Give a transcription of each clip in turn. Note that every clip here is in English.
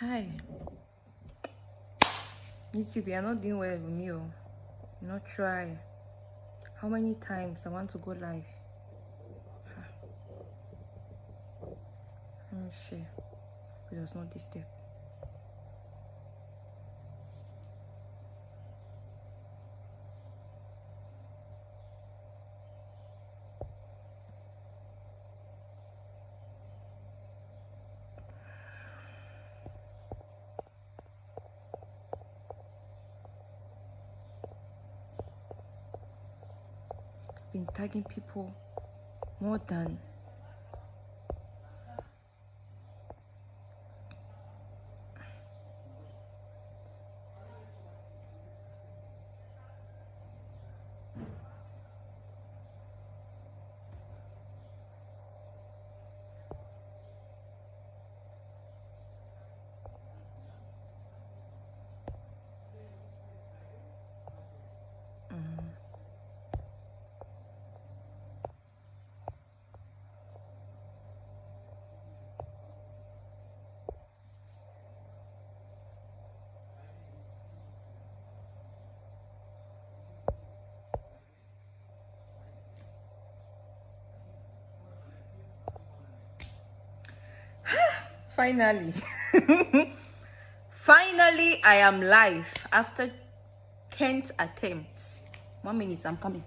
Hi. YouTube, you're not doing well with me. You not try. How many times I want to go live? Let me share. It was not this step. Been tagging people more than finally. Finally, I am live after 10th attempt. 1 minute, I'm coming.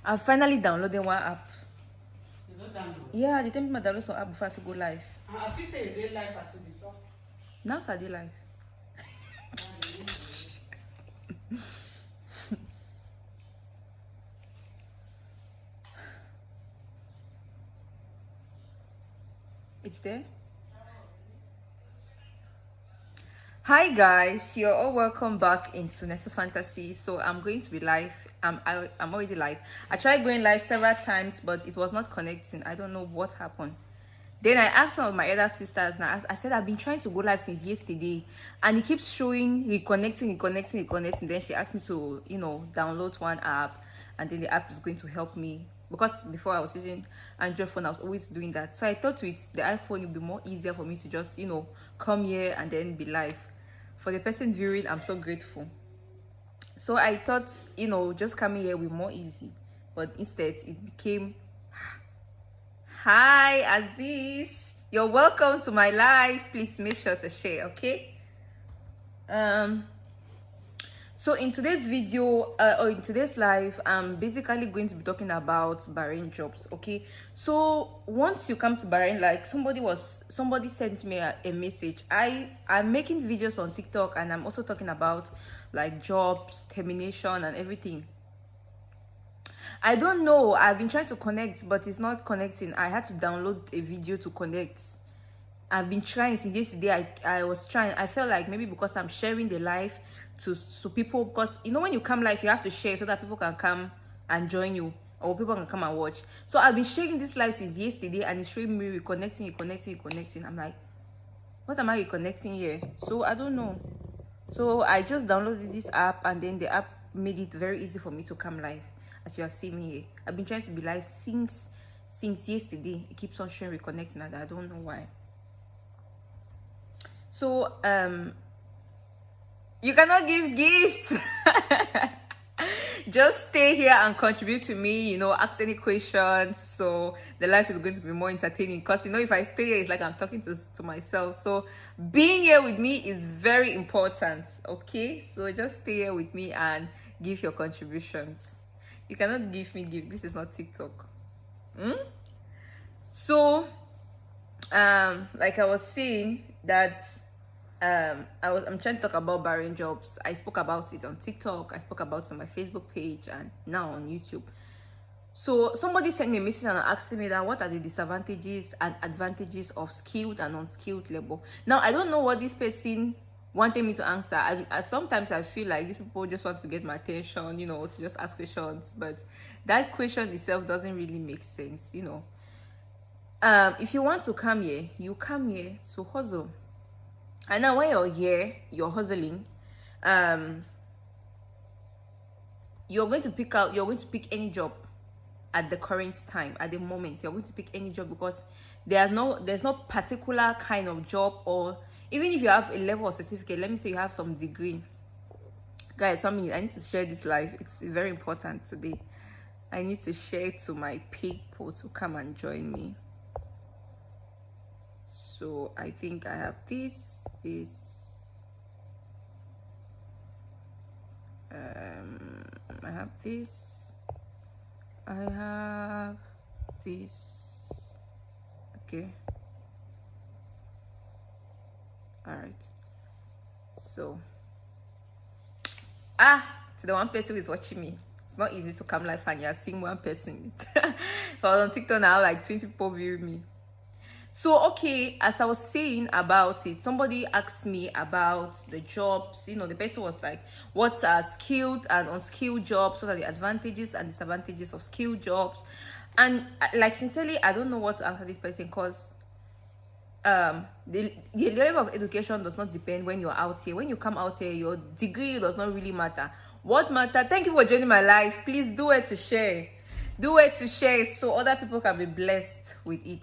I finally downloaded one app. You don't download? Yeah, they tell me to download some app before I go live. I feel say you dey live as you dey talk. Now I did live. It's there. Hi guys, you're all welcome back into Nexus Fantasy. So I'm going to be live. I'm already live. I tried going live several times, but it was not connecting. I don't know what happened. Then I asked one of my other sisters. Now I said I've been trying to go live since yesterday, and it keeps showing reconnecting. Then she asked me to, download one app, and then the app is going to help me, because before I was using Android phone, I was always doing that. So I thought with the iPhone it would be more easier for me to just come here and then be live. For the person viewing, I'm so grateful. So I thought just coming here would be more easy, but instead it became hi Aziz, you're welcome to my live. Please make sure to share, okay? So in today's video or in today's live, I'm basically going to be talking about Bahrain jobs, okay? So once you come to Bahrain, like somebody sent me a message. I'm making videos on TikTok, and I'm also talking about like jobs, termination and everything. I don't know, I've been trying to connect, but it's not connecting. I had to download a video to connect. I've been trying since yesterday. I was trying. I felt like maybe because I'm sharing the live to people, because when you come live you have to share so that people can come and join you, or people can come and watch. So I've been sharing this live since yesterday, and it's showing me reconnecting. I'm like, what am I reconnecting here? So I don't know. So I just downloaded this app, and then the app made it very easy for me to come live. As you are seeing me here, I've been trying to be live since yesterday. It keeps on showing reconnecting, and I don't know why. So you cannot give gifts. Just stay here and contribute to me, ask any questions, so the life is going to be more entertaining. Because if I stay here, it's like I'm talking to myself. So being here with me is very important, okay? So just stay here with me and give your contributions. You cannot give me gift. This is not TikTok. So like I was saying that I'm trying to talk about Bahrain jobs. I spoke about it on TikTok, I spoke about it on my Facebook page, and now on YouTube. So somebody sent me a message and asking me that what are the disadvantages and advantages of skilled and unskilled labor. Now I don't know what this person wanting me to answer. I sometimes I feel like these people just want to get my attention, to just ask questions, but that question itself doesn't really make sense, If you want to come here, you come here to hustle. And now when you're here, you're hustling, you're going to pick any job at the current time, at the moment. You're going to pick any job because there's no particular kind of job, or even if you have a level of certificate, let me say you have some degree. Guys, I need to share this live. It's very important today. I need to share it to my people to come and join me. So I think I have this. I have this. I have this. Okay. All right. So, to the one person who is watching me, it's not easy to come live and you're seeing one person. If I was on TikTok now, like 20 people view me. So, okay, as I was saying about it, somebody asked me about the jobs. The person was like, what are skilled and unskilled jobs? What are the advantages and disadvantages of skilled jobs? And like, sincerely, I don't know what to answer this person, because the level of education does not depend when you're out here. When you come out here, your degree does not really matter. What matter? Thank you for joining my live. Please do it to share. Do it to share so other people can be blessed with it.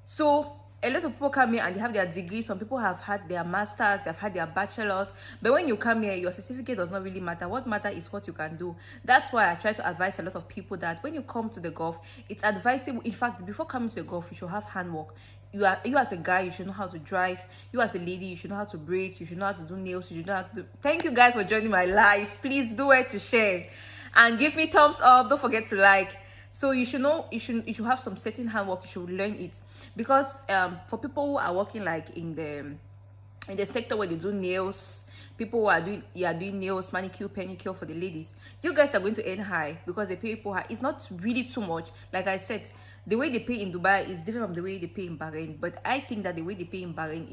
So a lot of people come here and they have their degrees. Some people have had their masters, they've had their bachelors. But when you come here, your certificate does not really matter. What matters is what you can do. That's why I try to advise a lot of people that when you come to the Gulf, it's advisable. In fact, before coming to the Gulf, you should have handwork. You as a guy, you should know how to drive. You as a lady, you should know how to braid. You should know how to do nails. You should know how to do... Thank you guys for joining my live. Please do it to share and give me thumbs up. Don't forget to like. So you should know, you should have some certain handwork. You should learn it, because for people who are working like in the sector where they do nails, people who are doing nails, manicure, pedicure for the ladies, you guys are going to earn high because they pay people high. It's not really too much. Like I said, the way they pay in Dubai is different from the way they pay in Bahrain, but I think that the way they pay in Bahrain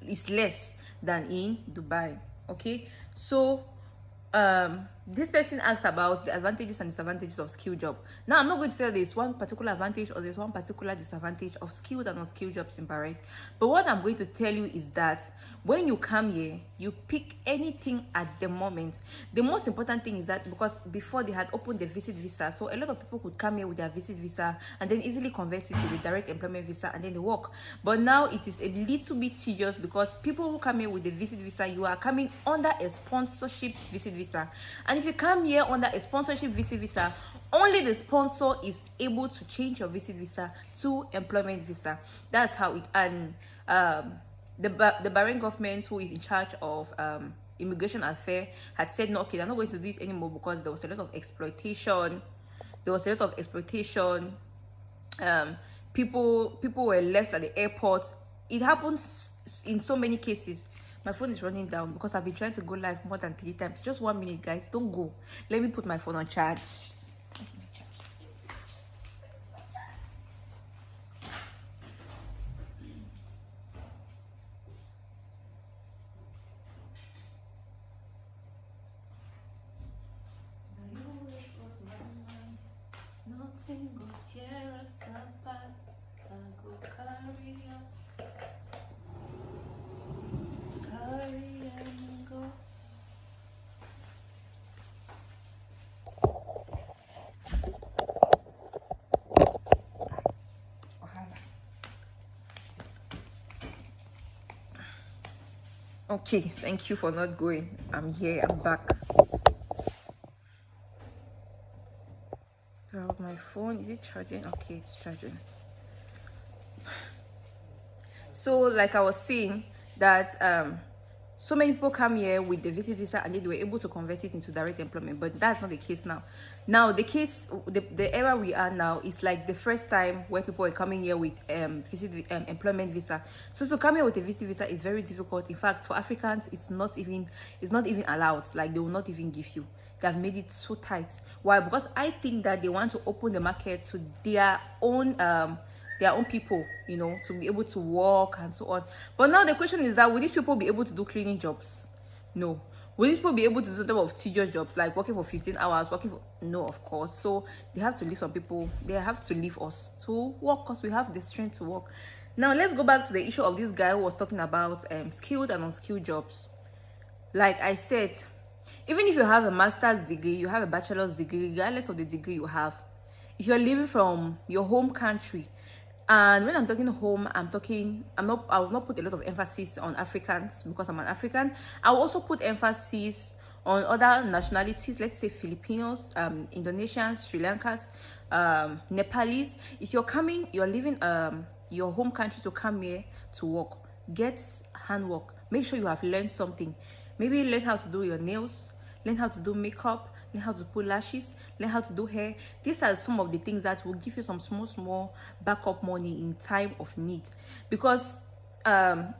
is less than in Dubai. Okay, so this person asks about the advantages and disadvantages of skilled job. Now, I'm not going to say there's one particular advantage or there's one particular disadvantage of skilled and unskilled jobs in Bahrain. But what I'm going to tell you is that when you come here, you pick anything at the moment. The most important thing is that because before they had opened the visit visa, so a lot of people could come here with their visit visa and then easily convert it to the direct employment visa and then they work. But now it is a little bit tedious because people who come here with the visit visa, you are coming under a sponsorship visit visa. And if you come here under a sponsorship visit visa, only the sponsor is able to change your visit visa to employment visa. That's how it. And the Bahrain government, who is in charge of immigration affairs, had said no, okay, they're not going to do this anymore because there was a lot of exploitation. People were left at the airport. It happens in so many cases. My phone is running down because I've been trying to go live more than 3 times. Just 1 minute, guys. Don't go. Let me put my phone on charge. Where's my charge? Nothing but tears apart. I go carry on. Okay, thank you for not going. I'm here, I'm back. My phone, is it charging? Okay, it's charging. So like I was saying that so many people come here with the visit visa and they were able to convert it into direct employment, but that's not the case now. Now the era we are now is like the first time where people are coming here with employment visa. So to come here with a visit visa is very difficult. In fact, for Africans, it's not even allowed. Like they will not even give you. They have made it so tight. Why? Because I think that they want to open the market to their own their own people, you know, to be able to work and so on. But now the question is that will these people be able to do cleaning jobs? No. Will these people be able to do some type of tedious jobs like working for 15 hours, working for, no, of course. So they have to leave some people, they have to leave us to work because we have the strength to work. Now let's go back to the issue of this guy who was talking about skilled and unskilled jobs. Like I said, even if you have a master's degree, you have a bachelor's degree, regardless of the degree you have, if you're living from your home country, and when I'm talking home, I will not put a lot of emphasis on Africans because I'm an African. I will also put emphasis on other nationalities, let's say Filipinos, Indonesians, Sri Lankans, Nepalese. If you're leaving your home country to come here to work, get handwork. Make sure you have learned something. Maybe learn how to do your nails, learn how to do makeup, learn how to put lashes, learn how to do hair. These are some of the things that will give you some small backup money in time of need. Because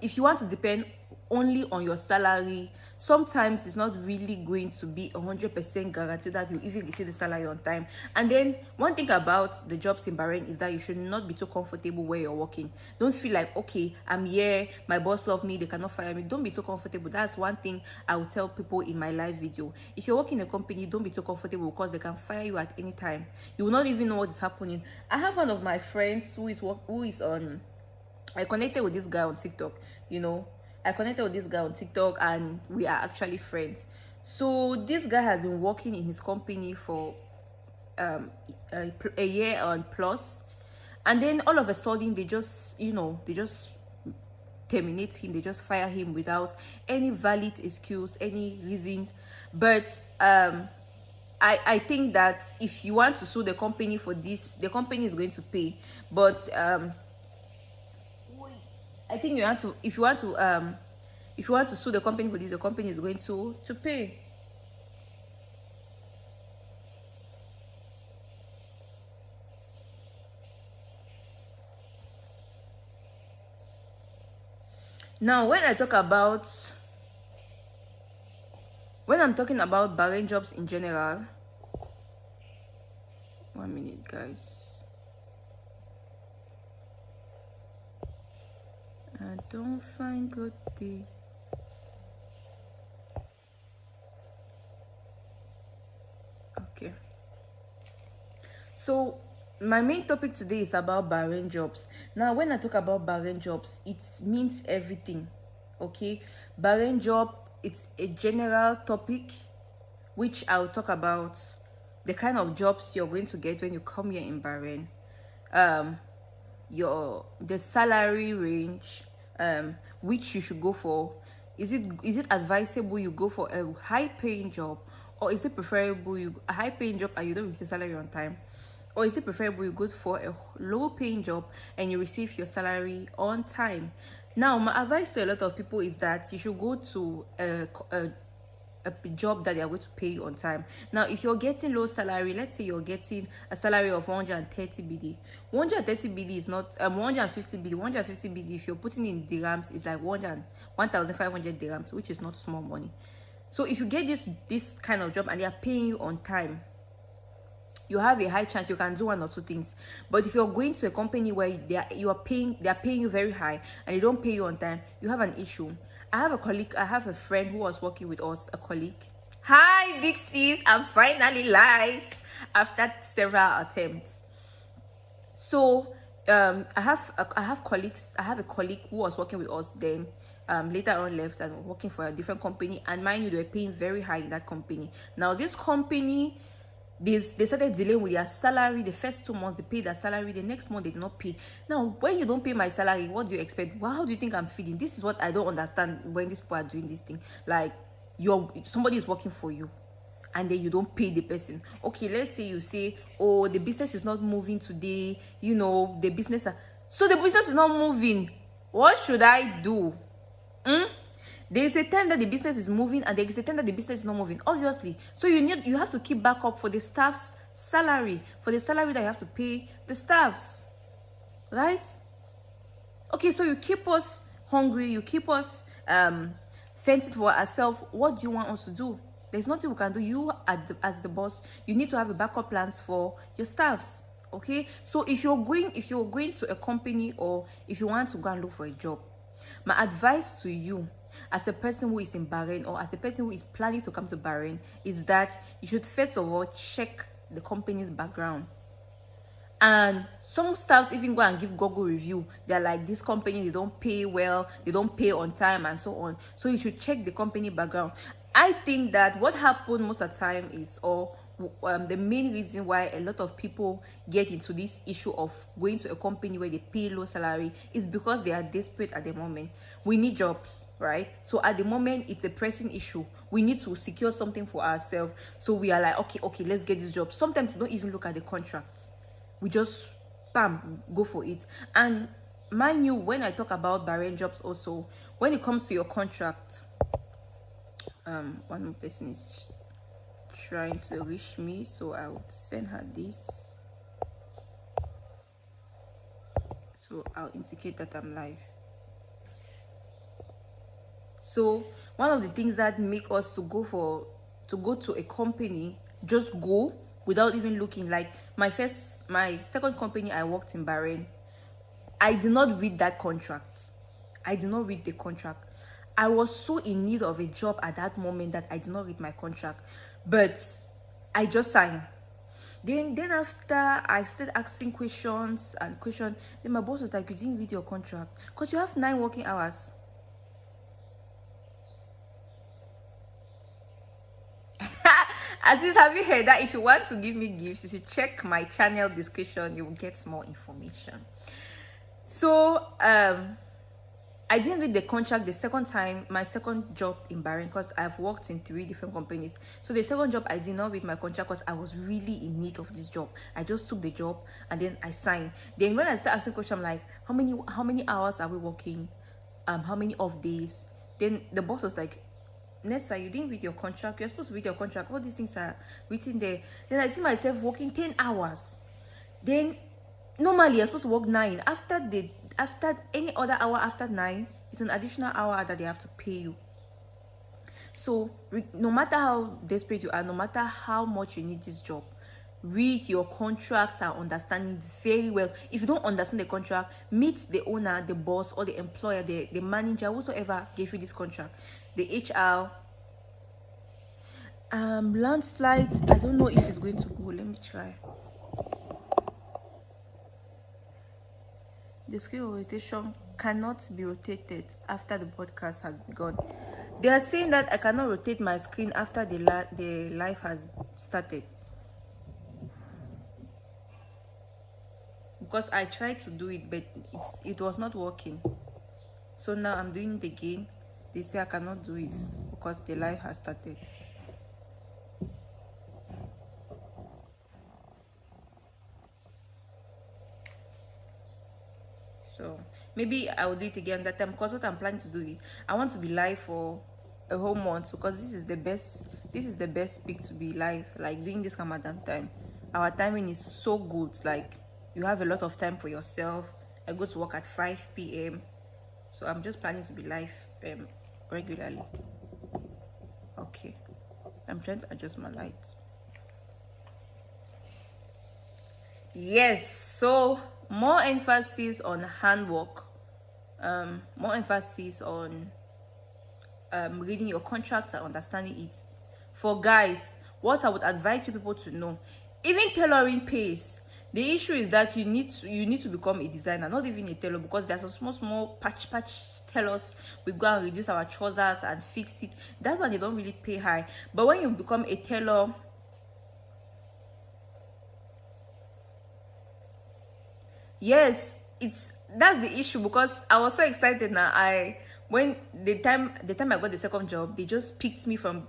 if you want to depend only on your salary, sometimes it's not really going to be 100% guaranteed that you even receive the salary on time. And then one thing about the jobs in Bahrain is that you should not be too comfortable where you're working. Don't feel like, okay, I'm here, my boss loves me, they cannot fire me. Don't be too comfortable. That's one thing I will tell people in my live video. If you're working in a company, don't be too comfortable because they can fire you at any time. You will not even know what is happening. I have one of my friends who is on, I connected with this guy on TikTok, you know. I connected with this guy on TikTok and we are actually friends. So this guy has been working in his company for a year and plus, and then all of a sudden they just terminate him, they just fire him without any valid excuse, any reasons. But I think that if you want to sue the company for this, the company is going to pay. But I think you have to, if you want to sue the company for this, the company is going to pay. Now, when I'm talking about Bahrain jobs in general, 1 minute, guys. I don't find good day. Okay. So my main topic today is about Bahrain jobs. Now, when I talk about Bahrain jobs, it means everything. Okay, Bahrain job, it's a general topic which I'll talk about the kind of jobs you're going to get when you come here in Bahrain, the salary range, which you should go for. Is it advisable you go for a high paying job, or is it preferable a high paying job and you don't receive salary on time, or is it preferable you go for a low paying job and you receive your salary on time? Now, my advice to a lot of people is that you should go to a job that they are going to pay you on time. Now, if you're getting low salary, let's say you're getting a salary of 130 BD. 130 BD is not 150 BD. 150 BD, if you're putting in dirhams, is like 1,500 dirhams, which is not small money. So if you get this kind of job and they are paying you on time, you have a high chance you can do one or two things. But if you're going to a company where they are paying you very high and they don't pay you on time, you have an issue. I have a friend who was working with us, a colleague. Hi, big sis, I'm finally live after several attempts. So I have colleagues. I have a colleague who was working with us then. Later on left and working for a different company, and mind you, they were paying very high in that company. Now this company, they started dealing with their salary. The first 2 months they paid their salary, the next month they did not pay. Now when you don't pay my salary, what do you expect? Well, how do you think I'm feeling? This is what I don't understand when these people are doing this thing. Like, somebody is working for you and then you don't pay the person. Okay, let's say you say, oh, the business is not moving today, the business is not moving. What should I do? There is a time that the business is moving and there is a time that the business is not moving, obviously. So you have to keep backup for the staff's salary, for the salary that you have to pay the staffs, right? Okay, so you keep us hungry, you keep us fending for ourselves. What do you want us to do? There's nothing we can do. You as the boss, you need to have a backup plans for your staffs. Okay, so if you're going to a company, or if you want to go and look for a job, my advice to you as a person who is in Bahrain, or as a person who is planning to come to Bahrain, is that you should first of all check the company's background. And some staffs even go and give Google review. They're like, this company, they don't pay well, they don't pay on time, and so on. So you should check the company background. I think that what happened most of the time is, or the main reason why a lot of people get into this issue of going to a company where they pay low salary, is because they are desperate at the moment. We need jobs, right? So at the moment, it's a pressing issue. We need to secure something for ourselves. So we are like, okay, let's get this job. Sometimes we don't even look at the contract. We just bam, go for it. And mind you, when I talk about Bahrain jobs also, when it comes to your contract, one more person is trying to reach me, so I would send her this. So I'll indicate that I'm live. So one of the things that make us to go to a company, just go without even looking. Like my second company I worked in Bahrain, I did not read that contract. I did not read the contract. I was so in need of a job at that moment that I did not read my contract, but I just signed. Then after I started asking questions, then my boss was like, you didn't read your contract because you have 9 working hours. Aziz, have you heard that? If you want to give me gifts, you should check my channel description. You will get more information. So I didn't read the contract the second time, my second job in Bahrain, because I've worked in 3 different companies. So the second job, I did not read my contract because I was really in need of this job. I just took the job and then I signed. Then when I started asking questions, I'm like, how many hours are we working? How many off days? Then the boss was like, Nessa, you didn't read your contract. You're supposed to read your contract. All these things are written there. Then I see myself working 10 hours. Then normally you're supposed to work 9. After any other hour after 9, it's an additional hour that they have to pay you. So no matter how desperate you are, no matter how much you need this job, read your contract and understand it very well. If you don't understand the contract, meet the owner, the boss, or the employer, the manager, whosoever gave you this contract, the HR. Landslide, I don't know if it's going to go. Let me try. The screen rotation cannot be rotated after the podcast has begun. They are saying that I cannot rotate my screen after the live has started, because I tried to do it, but it was not working. So now I'm doing it again. They say I cannot do it because the live has started. So maybe I will do it again that time, because what I'm planning to do is I want to be live for a whole month, because this is the best peak to be live, like during this Ramadan time. Our timing is so good, like you have a lot of time for yourself. I go to work at 5 p.m. so I'm just planning to be live regularly. Okay, I'm trying to adjust my lights. Yes, so more emphasis on handwork, more emphasis on reading your contracts and understanding it. For guys, what I would advise you people to know, even tailoring pays. The issue is that you need to become a designer, not even a tailor, because there's some small patch tailors. We go and reduce our trousers and fix it. That one they don't really pay high. But when you become a tailor, yes, that's the issue, because I was so excited now. When the time I got the second job, they just picked me from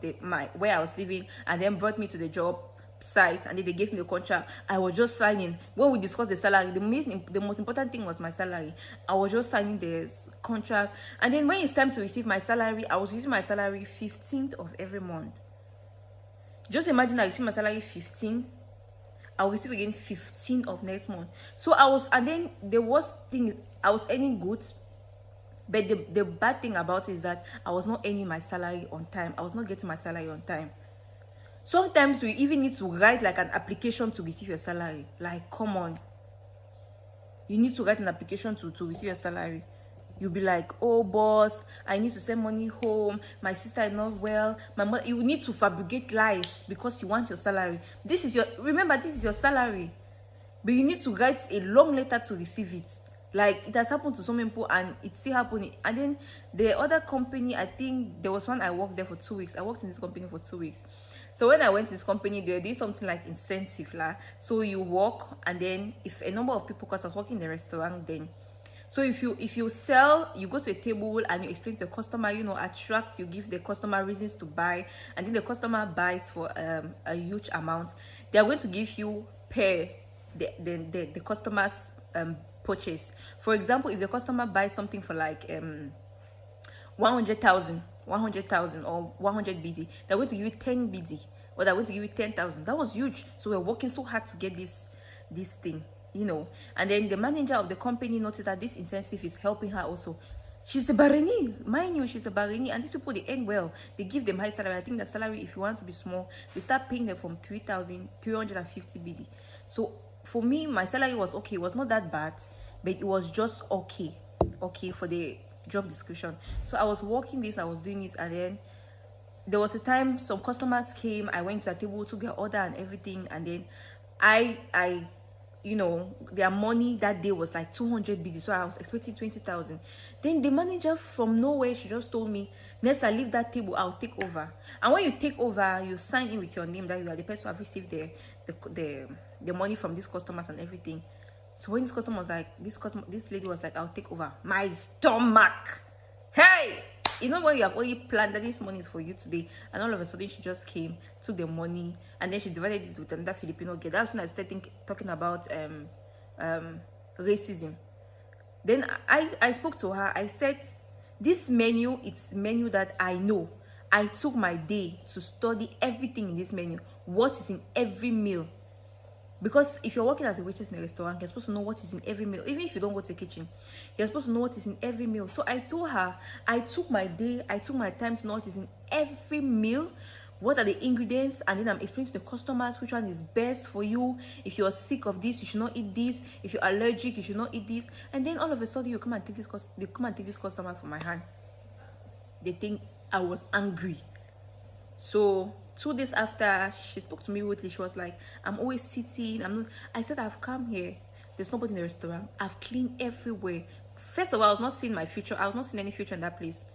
where I was living and then brought me to the job site, and then they gave me the contract. I was just signing. When we discussed the salary, the most important thing was my salary. I was just signing the contract, and then when it's time to receive my salary, I was using my salary 15th of every month. Just imagine I receive my salary 15th, I'll receive again 15th of next month. So and then the worst thing, I was earning good, but the bad thing about it is that I was not earning my salary on time. I was not getting my salary on time. Sometimes we even need to write like an application to receive your salary. Like, come on. You need to write an application to receive your salary. You'll be like, oh boss, I need to send money home, my sister is not well, my mother. You need to fabricate lies because you want your salary. This is your salary, but you need to write a long letter to receive it. Like, it has happened to some people and it's still happening. And then the other company, I think there was one, I worked there for 2 weeks. I worked in this company for 2 weeks. So when I went to this company, they were doing something like incentive so you work, and then if a number of people, because I was working in the restaurant then, so if you sell, you go to a table and you explain to the customer, attract, you give the customer reasons to buy, and then the customer buys for a huge amount. They are going to give you per the customer's purchase. For example, if the customer buys something for like 100,000 or 100 BD, they're going to give you 10 BD, or they're going to give you 10,000. That was huge. So we're working so hard to get this thing. And then the manager of the company noticed that this incentive is helping her also. She's a Bahraini, mind you, she's a Bahraini, and these people, they earn well. They give them high salary. I think the salary, if you want to be small, they start paying them from 3,350 BD. So for me, my salary was okay. It was not that bad, but it was just okay for the job description. So I was working this, I was doing this, and then there was a time some customers came. I went to the table, took their order and everything, and then I their money that day was like 200 BD, so I was expecting 20,000. Then the manager from nowhere, she just told me, next I leave that table, I'll take over. And when you take over, you sign in with your name that you are the person who have received the money from these customers and everything. So when this customer was like, this lady was like, I'll take over. My stomach, hey, when you have already planned that this money is for you today, and all of a sudden she just came, took the money, and then she divided it with another Filipino girl. That's when I started talking about racism. Then I spoke to her. I said, this menu, it's the menu that I know. I took my day to study everything in this menu, what is in every meal. Because if you're working as a waitress in a restaurant, you're supposed to know what is in every meal. Even if you don't go to the kitchen, you're supposed to know what is in every meal. So I told her, I took my day, I took my time to know what is in every meal, what are the ingredients, and then I'm explaining to the customers which one is best for you. If you're sick of this, you should not eat this. If you're allergic, you should not eat this. And then all of a sudden, they come and take these customers from my hand. They think I was angry. So 2 days after, she spoke to me rudely. She was like, I'm always sitting. I said, I've come here. There's nobody in the restaurant. I've cleaned everywhere. First of all, I was not seeing my future. I was not seeing any future in that place.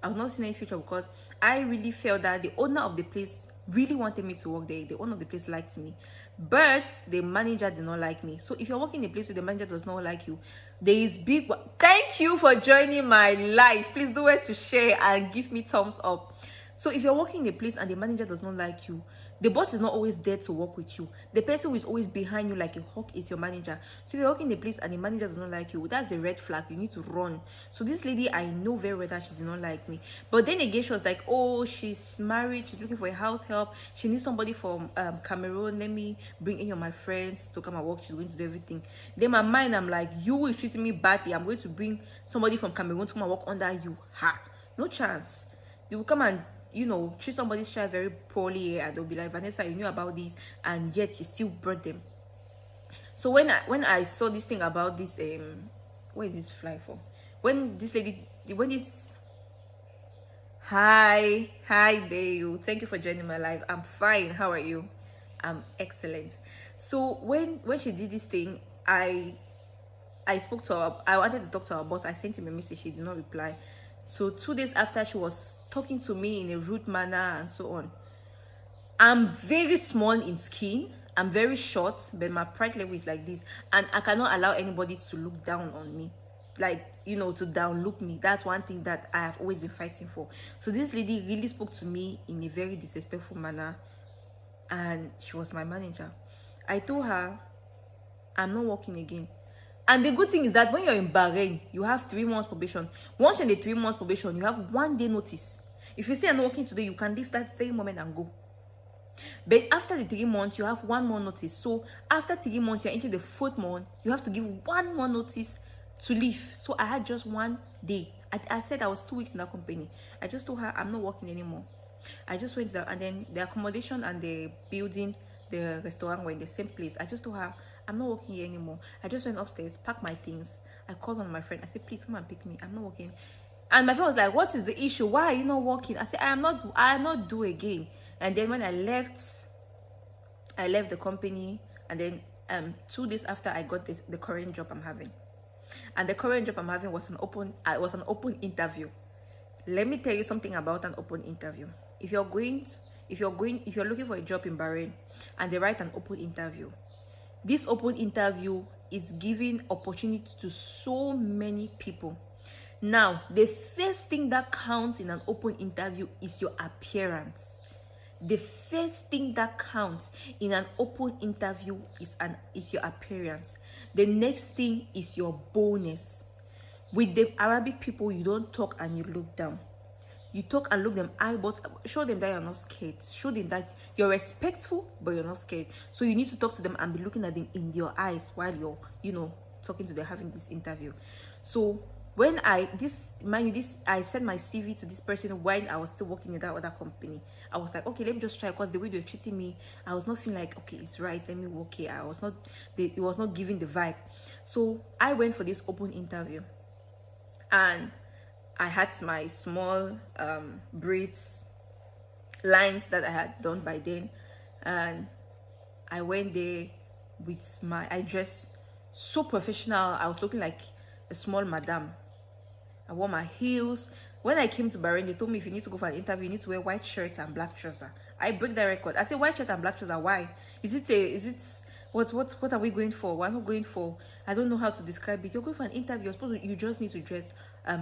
I was not seeing any future because I really felt that the owner of the place really wanted me to work there. The owner of the place liked me. But the manager did not like me. So if you're working in a place where the manager does not like you, there is big... Thank you for joining my live. Please do it to share and give me thumbs up. So if you're working in a place and the manager does not like you, the boss is not always there to work with you. The person who is always behind you like a hawk is your manager. So if you're working in a place and the manager does not like you, that's a red flag. You need to run. So this lady, I know very well that she did not like me. But then again, she was like, oh, she's married. She's looking for a house help. She needs somebody from Cameroon. Let me bring any of my friends to come and work. She's going to do everything. Then my mind, I'm like, you is treating me badly. I'm going to bring somebody from Cameroon to come and work under you. Ha! No chance. They will come and treat somebody's child very poorly, and they'll be like, Vanessa, you knew about this, and yet you still brought them. So when I saw this thing about this, where is this fly for? Hi, babe. Thank you for joining my live. I'm fine. How are you? I'm excellent. So when she did this thing, I spoke to her. I wanted to talk to our boss. I sent him a message. She did not reply. So 2 days after, she was talking to me in a rude manner and so on. I'm very small in skin. I'm very short, but my pride level is like this. And I cannot allow anybody to look down on me. Like, to down look me. That's one thing that I have always been fighting for. So this lady really spoke to me in a very disrespectful manner. And she was my manager. I told her, I'm not working again. And the good thing is that when you're in Bahrain, you have 3 months probation. Once you're in the 3 months probation, you have 1 day notice. If you say I'm not working today, you can leave that very moment and go. But after the 3 months, you have 1 more notice. So after 3 months, you're into the 4th month, you have to give 1 more notice to leave. So I had just 1 day. I said I was 2 weeks in that company. I just told her I'm not working anymore. I just went there, and then the accommodation and the building, the restaurant were in the same place. I just told her, I'm not working here anymore. I just went upstairs, packed my things. I called one of my friends. I said, please come and pick me. I'm not working. And my friend was like, what is the issue? Why are you not working? I said, I am not due again. And then when I left the company, and then 2 days after, I got the current job I'm having. And the current job I'm having was an open interview. Let me tell you something about an open interview. If you're looking for a job in Bahrain and they write an open interview, this open interview is giving opportunity to so many people. Now, the first thing that counts in an open interview is your appearance. The first thing that counts in an open interview is your appearance. The next thing is your bonus. With the Arabic people, you don't talk and you look down. You talk and look them eye, but show them that you're not scared. Show them that you're respectful, but you're not scared. So you need to talk to them and be looking at them in your eyes while you're, talking to them, having this interview. So when I sent my CV to this person when I was still working in that other company. I was like, okay, let me just try, because the way they were treating me, I was not feeling like, okay, it's right, let me work here. It was not giving the vibe. So I went for this open interview, and I had my small braids lines that I had done by then, and I went there with I dressed so professional. I was looking like a small madam. I wore my heels. When I came to Bahrain, they told me, if you need to go for an interview, you need to wear white shirt and black trouser. I break that record. I said, white shirt and black trouser, why? What are we going for? We're not going for, I don't know how to describe it. You're going for an interview. You just need to dress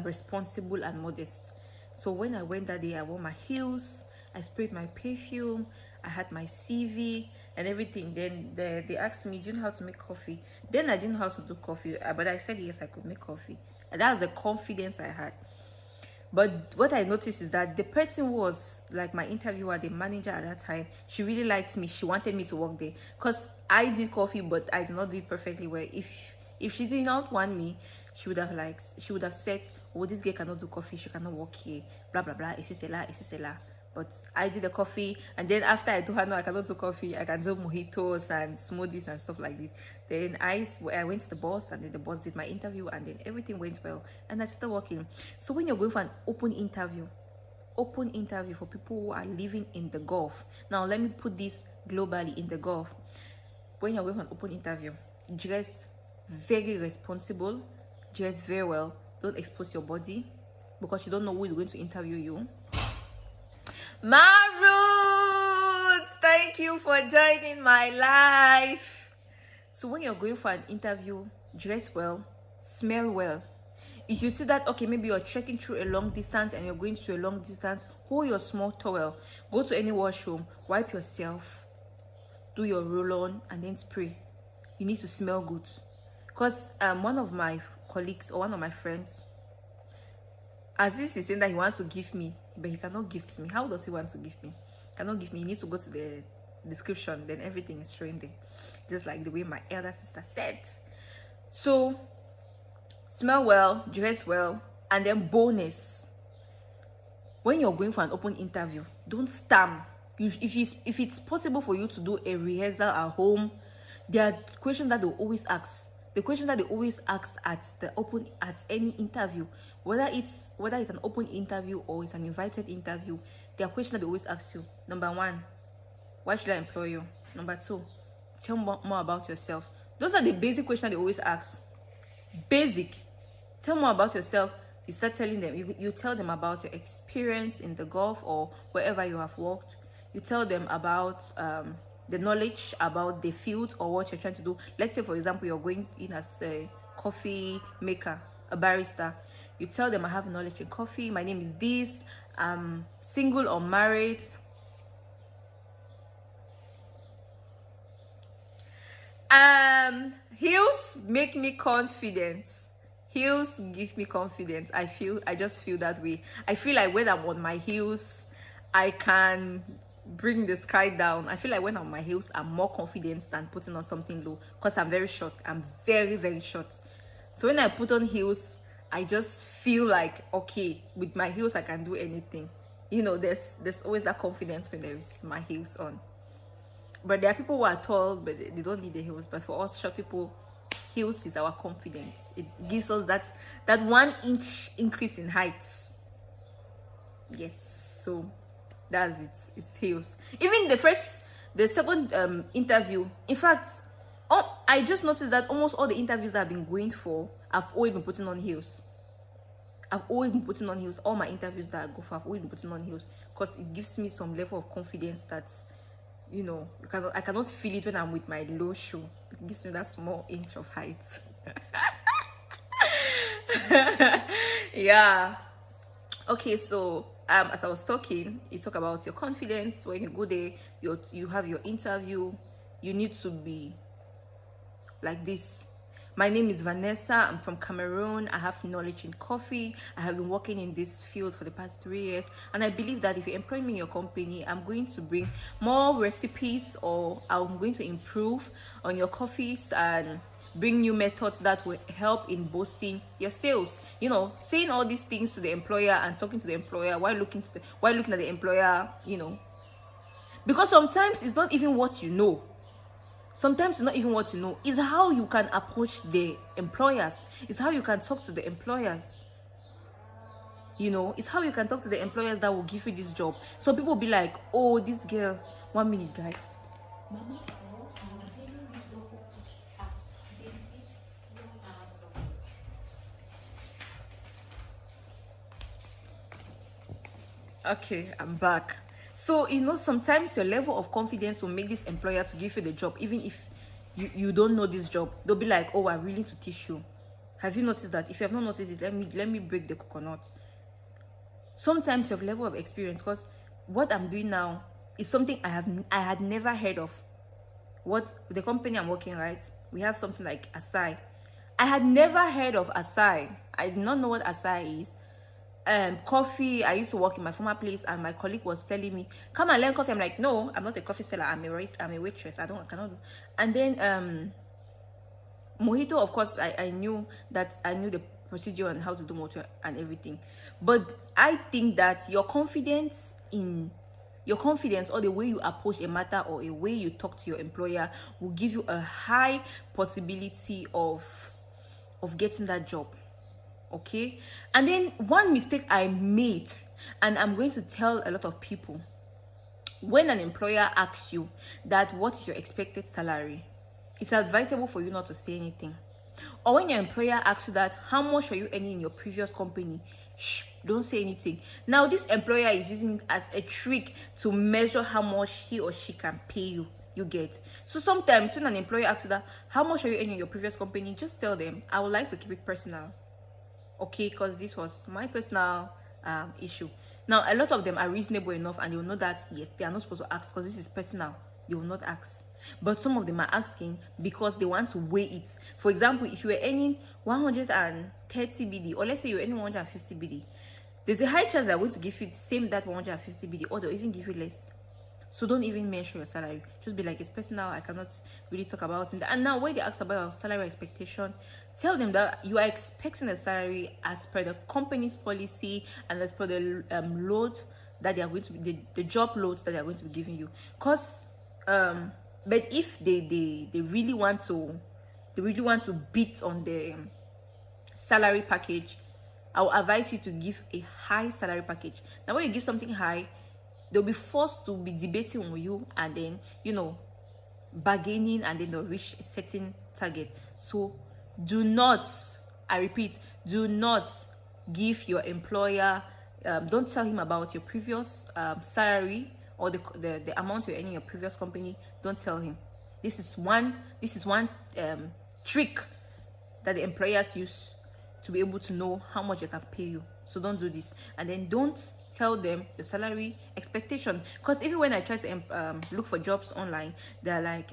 responsible and modest. So when I went that day, I wore my heels, I sprayed my perfume, I had my CV and everything. Then they asked me, do you know how to make coffee? Then I didn't know how to do coffee, but I said yes, I could make coffee. And that was the confidence I had. But what I noticed is that the person who was like my interviewer, the manager at that time, she really liked me. She wanted me to work there because I did coffee, but I did not do it perfectly well. If she did not want me, she would have said, oh, this girl cannot do coffee, she cannot work here, blah blah blah, etc. But I did the coffee, and then after I told her, no, I cannot do coffee, I can do mojitos and smoothies and stuff like this. Then I went to the boss, and then the boss did my interview, and then everything went well, and I started working. So when you're going for an open interview for people who are living in the Gulf, now let me put this globally in the Gulf. When you're going for an open interview, dress very responsible, dress very well, don't expose your body, because you don't know who is going to interview you. Marut, thank you for joining my life. So when you're going for an interview, dress well, smell well. If you see that, okay, maybe you're trekking through a long distance and you're going through a long distance, hold your small towel, go to any washroom, wipe yourself, do your roll-on, and then spray. You need to smell good. Because one of my colleagues or one of my friends, Aziz is saying that he wants to give me, but he cannot gift me. How does he want to give me? He cannot give me. He needs to go to the description, then everything is showing there, just like the way my elder sister said. So smell well, dress well, and then bonus, when you're going for an open interview, don't stamp. If it's possible for you to do a rehearsal at home, there are questions that they'll always ask. The question that they always ask at any interview, whether it's an open interview or it's an invited interview, there are questions that they always ask you. Number 1, why should I employ you? Number 2, tell more about yourself. Those are the basic questions they always ask. Basic. Tell more about yourself. You start telling them, you tell them about your experience in the Gulf or wherever you have worked. You tell them about the knowledge about the field or what you're trying to do. Let's say, for example, you're going in as a coffee maker, a barista. You tell them, I have knowledge in coffee, my name is this, I'm single or married. Heels make me confident. Heels give me confidence. I just feel that way. I feel like when I'm on my heels, I can bring the sky down. I feel like when I'm on my heels, I'm more confident than putting on something low, because I'm very short. I'm very, very short. So when I put on heels, I just feel like, okay, with my heels I can do anything. you know, there's always that confidence when there is my heels on. But there are people who are tall but they don't need the heels. But for us short people, heels is our confidence. It gives us that 1 inch increase in height. Yes, so that's it. It's heels. Even the second interview, in fact, I just noticed that almost all the interviews I've been going for, I've always been putting on heels. I've always been putting on heels. All my interviews that I go for, I've always been putting on heels, because it gives me some level of confidence that, you know, I cannot feel it when I'm with my low shoe. It gives me that small inch of height. Yeah. Okay, so as I was talking, you talk about your confidence. When you go there, you have your interview, you need to be like this. My name is Vanessa. I'm from Cameroon. I have knowledge in coffee. I have been working in this field for the past 3 years, and I believe that if you employ me in your company, I'm going to bring more recipes, or I'm going to improve on your coffees and bring new methods that will help in boosting your sales. You know, saying all these things to the employer and talking to the employer while looking at the employer, you know, because sometimes it's not even what you know. Sometimes it's not even what you know. It's how you can approach the employers. It's how you can talk to the employers. You know, it's how you can talk to the employers that will give you this job. So people will be like, oh, this girl. 1 minute, guys. Okay, I'm back. So, you know, sometimes your level of confidence will make this employer to give you the job, even if you don't know this job. They'll be like, oh, I'm willing to teach you. Have you noticed that? If you have not noticed it, let me break the coconut. Sometimes your level of experience, because what I'm doing now is something I had never heard of. What the company I'm working, right? We have something like Asai. I had never heard of Asai. I did not know what Asai is. Coffee, I used to work in my former place, and my colleague was telling me, come and learn coffee. I'm like, no, I'm not a coffee seller, I'm a waitress. I cannot do. And then mojito, of course, I knew the procedure and how to do mojito and everything. But I think that your confidence or the way you approach a matter or a way you talk to your employer will give you a high possibility of getting that job. Okay, and then one mistake I made, and I'm going to tell a lot of people, when an employer asks you that what is your expected salary, it's advisable for you not to say anything. Or when your employer asks you that how much were you earning in your previous company, don't say anything. Now this employer is using it as a trick to measure how much he or she can pay you. You get. So sometimes when an employer asks you that how much are you earning in your previous company, just tell them, I would like to keep it personal. Okay, because this was my personal issue. Now a lot of them are reasonable enough, and they will know that yes, they are not supposed to ask because this is personal. They will not ask. But some of them are asking because they want to weigh it. For example, if you were earning 130 BD, or let's say you're earning 150 BD, there's a high chance they're going to give you the same that 150 BD, or they'll even give you less. So don't even mention your salary. Just be like, it's personal, I cannot really talk about it. And now when they ask about your salary expectation, tell them that you are expecting a salary as per the company's policy and as per the load that they are going to be, the job loads that they are going to be giving you. Because but if they really want to beat on the salary package, I will advise you to give a high salary package. Now when you give something high, they'll be forced to be debating on you, and then, you know, bargaining, and then they'll reach a certain target. So do not, I repeat, do not give your employer, don't tell him about your previous salary or the amount you're earning in your previous company. Don't tell him. This is one trick that the employers use to be able to know how much they can pay you. So don't do this. And then don't tell them the salary expectation, because even when I try to look for jobs online, they're like,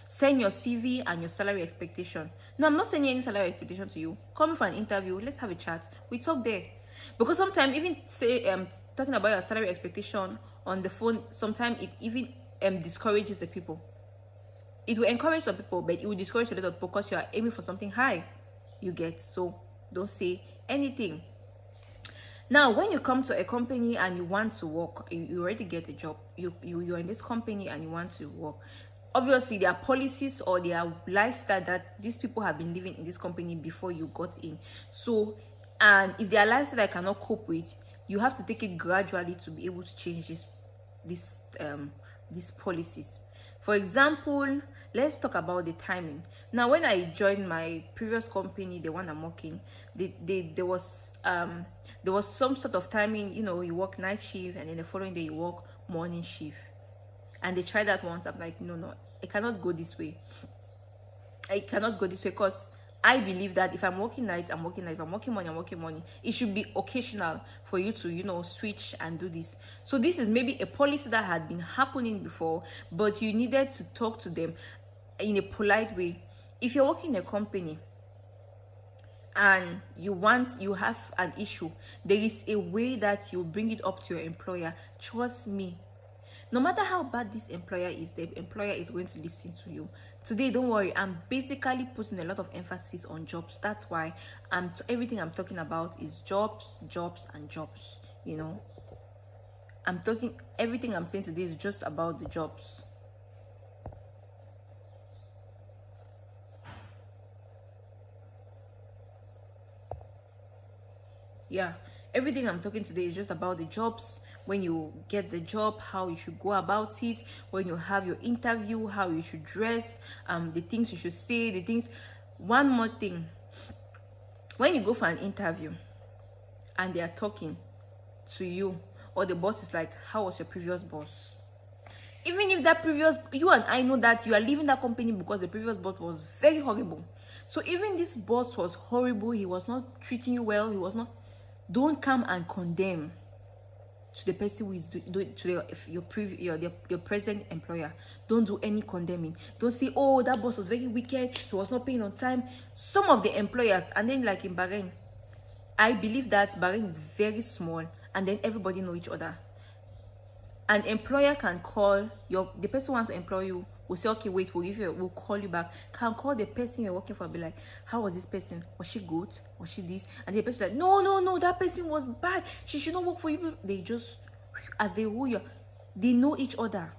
send your CV and your salary expectation. No, I'm not sending any salary expectation to you. Call me for an interview, let's have a chat, we talk there. Because sometimes even say talking about your salary expectation on the phone, sometimes it even discourages the people. It will encourage some people, but it will discourage a lot of people because you are aiming for something high. You get. So don't say anything. Now, when you come to a company and you want to work, you already get a job. You're in this company and you want to work. Obviously, there are policies or their lifestyle that these people have been living in this company before you got in. So, and if their lifestyle I cannot cope with, you have to take it gradually to be able to change these policies. For example, let's talk about the timing. Now, when I joined my previous company, the one I'm working, there was some sort of timing. You know, you work night shift and then the following day you work morning shift. And they tried that once. I'm like, no, it cannot go this way. I cannot go this way, because I believe that if I'm working night, I'm working night. If I'm working morning, I'm working morning. It should be occasional for you to, you know, switch and do this. So this is maybe a policy that had been happening before, but you needed to talk to them in a polite way. If you're working in a company and you have an issue, there is a way that you bring it up to your employer. Trust me, no matter how bad this employer is, the employer is going to listen to you. Today, don't worry, I'm basically putting a lot of emphasis on jobs. That's why everything I'm talking about is jobs, and jobs. You know, everything I'm saying today is just about the jobs. Yeah, everything I'm talking today is just about the jobs. When you get the job, how you should go about it. When you have your interview, how you should dress, the things you should say, the things. One more thing, when you go for an interview and they are talking to you, or the boss is like, how was your previous boss? Even if that previous, you and I know that you are leaving that company because the previous boss was very horrible. So even this boss was horrible, he was not treating you well, don't come and condemn to the person who is your present employer. Don't do any condemning. Don't say, oh, that boss was very wicked, he was not paying on time. Some of the employers, and then like in Bahrain, I believe that Bahrain is very small and then everybody know each other. An employer can call the person who wants to employ you, will say, okay, wait, we'll call you back. Can call the person you're working for, be like, how was this person? Was she good? Was she this? And the person like, no, that person was bad, she should not work for you. They just, as they woo you, they know each other.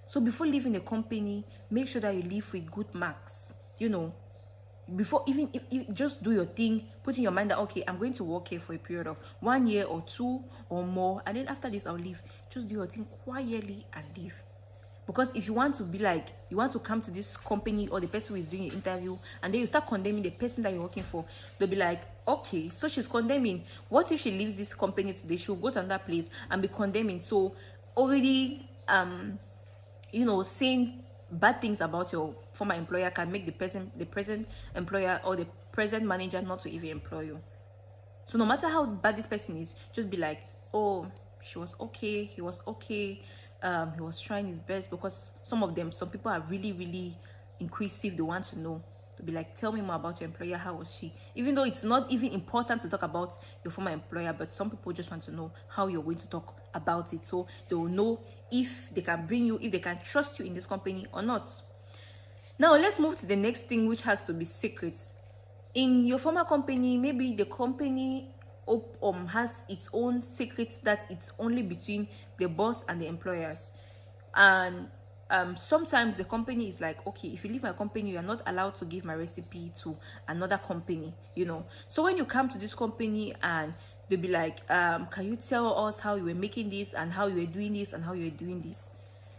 So before leaving the company, make sure that you leave with good marks. You know, before even if just do your thing, put in your mind that, okay, I'm going to work here for a period of 1 year or 2 or more, and then after this I'll leave. Just do your thing quietly and leave. Because if you want to be like, you want to come to this company or the person who is doing your interview, and then you start condemning the person that you're working for, they'll be like, okay, so she's condemning. What if she leaves this company today? She'll go to another place and be condemning. So already you know, saying bad things about your former employer can make the present employer or the present manager not to even employ you. So no matter how bad this person is, just be like, oh, she was okay, he was okay, he was trying his best. Because some people are really, really inquisitive. They want to know. To be like, tell me more about your employer, how was she? Even though it's not even important to talk about your former employer, but some people just want to know how you're going to talk about it, so they will know if they can bring you, if they can trust you in this company or not. Now let's move to the next thing, which has to be secrets. In your former company, maybe the company has its own secrets that it's only between the boss and the employers. And sometimes the company is like, okay, if you leave my company, you are not allowed to give my recipe to another company, you know. So when you come to this company and they'll be like, can you tell us how you were making this and how you were doing this and how you were doing this?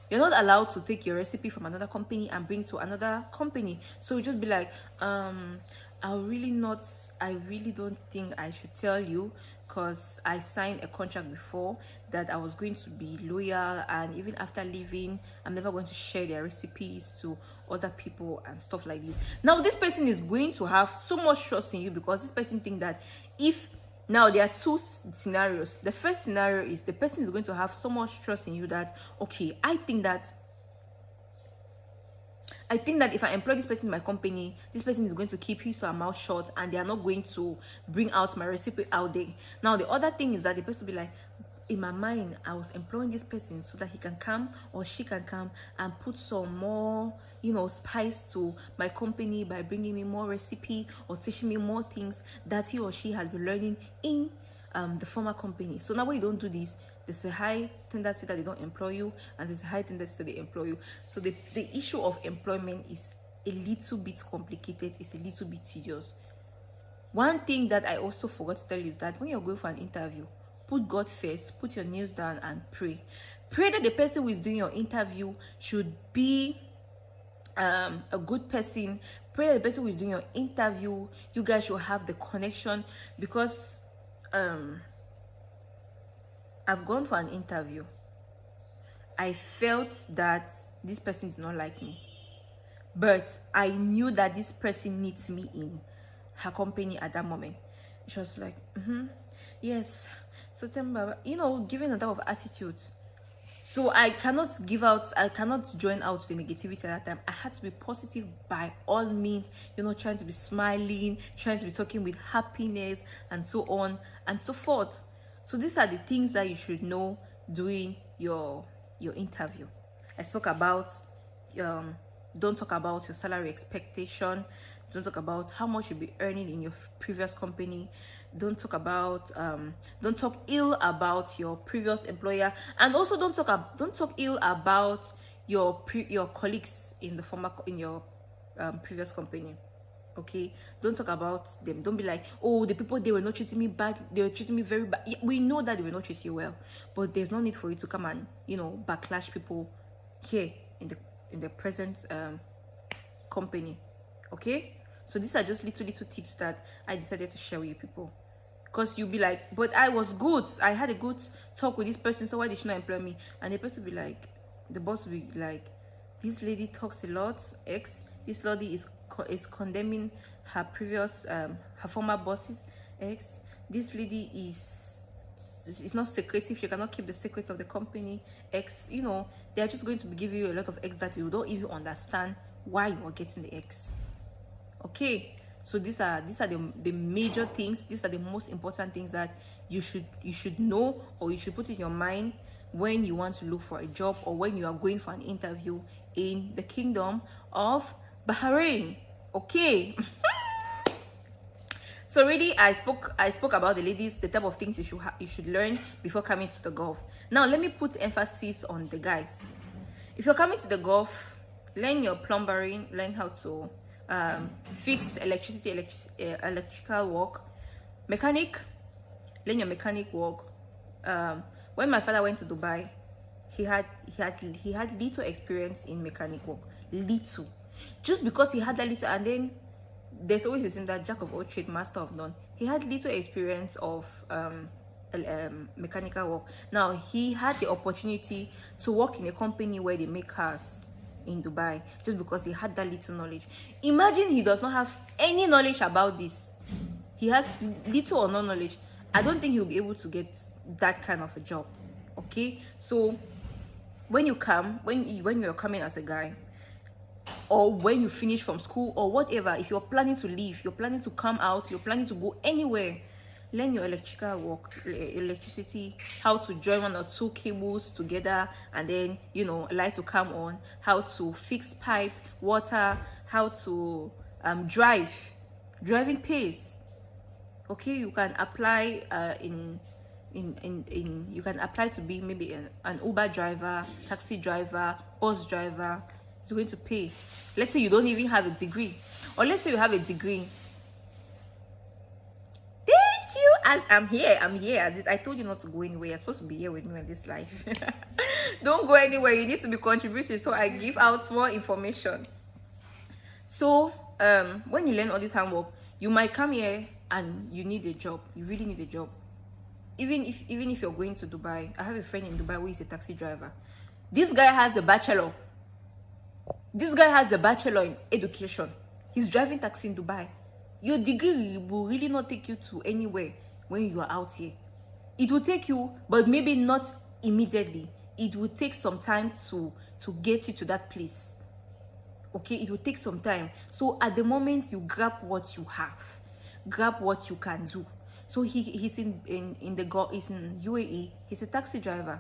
You're not allowed to take your recipe from another company and bring to another company. So you just be like, I really don't think I should tell you, because I signed a contract before that I was going to be loyal, and even after leaving, I'm never going to share their recipes to other people and stuff like this. Now this person is going to have so much trust in you, because this person think that now there are two scenarios. The first scenario is the person is going to have so much trust in you that, okay, I think that if I employ this person in my company, this person is going to keep his or her mouth shut, and they are not going to bring out my recipe out there. Now the other thing is that the person will be like, in my mind, I was employing this person so that he can come or she can come and put some more, you know, spice to my company by bringing me more recipe or teaching me more things that he or she has been learning in the former company. So now when you don't do this, there's a high tendency that they don't employ you, and there's a high tendency that they employ you. So the issue of employment is a little bit complicated. It's a little bit tedious. One thing that I also forgot to tell you is that when you're going for an interview, put God first, put your nails down and pray. Pray that the person who is doing your interview should be a good person. Pray that the person who is doing your interview, you guys should have the connection, because I've gone for an interview. I felt that this person did not like me, but I knew that this person needs me in her company at that moment. She was like, yes, so tell me, giving a type of attitude. So I cannot join out the negativity at that time. I had to be positive by all means, trying to be smiling, trying to be talking with happiness, and so on and so forth. So these are the things that you should know during your interview. I spoke about don't talk about your salary expectation. Don't talk about how much you'll be earning in your previous company. Don't talk ill about your previous employer, and also don't talk ill about your colleagues in your previous company. Okay, don't talk about them. Don't be like, oh, the people, they were not treating me bad, they were treating me very bad. We know that they were not treating you well, but there's no need for you to come and backlash people here in the present company. Okay, so these are just little tips that I decided to share with you people, because you'll be like, but I was good, I had a good talk with this person, so why did she not employ me? And the person will be like, the boss will be like, this lady talks a lot, this lady is condemning her previous her former bosses, this lady is not secretive, she cannot keep the secrets of the company, they are just going to be giving you a lot of that you don't even understand why you are getting the Okay, so these are the major things. These are the most important things that you should know, or you should put in your mind when you want to look for a job, or when you are going for an interview in the kingdom of Bahrain. Okay. So really, I spoke about the ladies, the type of things you should learn before coming to the Gulf. Now let me put emphasis on the guys. If you're coming to the Gulf, learn your plumbing, learn how to fix electrical work, mechanic, learn your mechanic work. When my father went to Dubai, he had little experience in mechanic work, little, just because he had that little. And then there's always this in that jack of all trade, master of none. He had little experience of mechanical work. Now he had the opportunity to work in a company where they make cars in Dubai, just because he had that little knowledge. Imagine he does not have any knowledge about this. He has little or no knowledge. I don't think he'll be able to get that kind of a job. Okay, so when you're coming as a guy, or when you finish from school or whatever, if you're planning to leave, you're planning to come out, you're planning to go anywhere, learn your electrical work, electricity, how to join 1 or 2 cables together, and then light to come on, how to fix pipe, water, how to driving pace. Okay, you can apply you can apply to be maybe an Uber driver, taxi driver, bus driver. It's going to pay. Let's say you don't even have a degree, or let's say you have a degree. Thank you. I'm here. I told you not to go anywhere. You're supposed to be here with me in this life. Don't go anywhere. You need to be contributing, so I give out small information. So when you learn all this handwork, you might come here and you need a job. You really need a job. Even if you're going to Dubai, I have a friend in Dubai who is a taxi driver. This guy has a bachelor. This guy has a bachelor in education. He's driving taxi in Dubai. Your degree will really not take you to anywhere when you are out here. It will take you, but maybe not immediately. It will take some time to get you to that place. Okay, it will take some time. So at the moment, you grab what you have, grab what you can do. So he's in UAE. He's a taxi driver.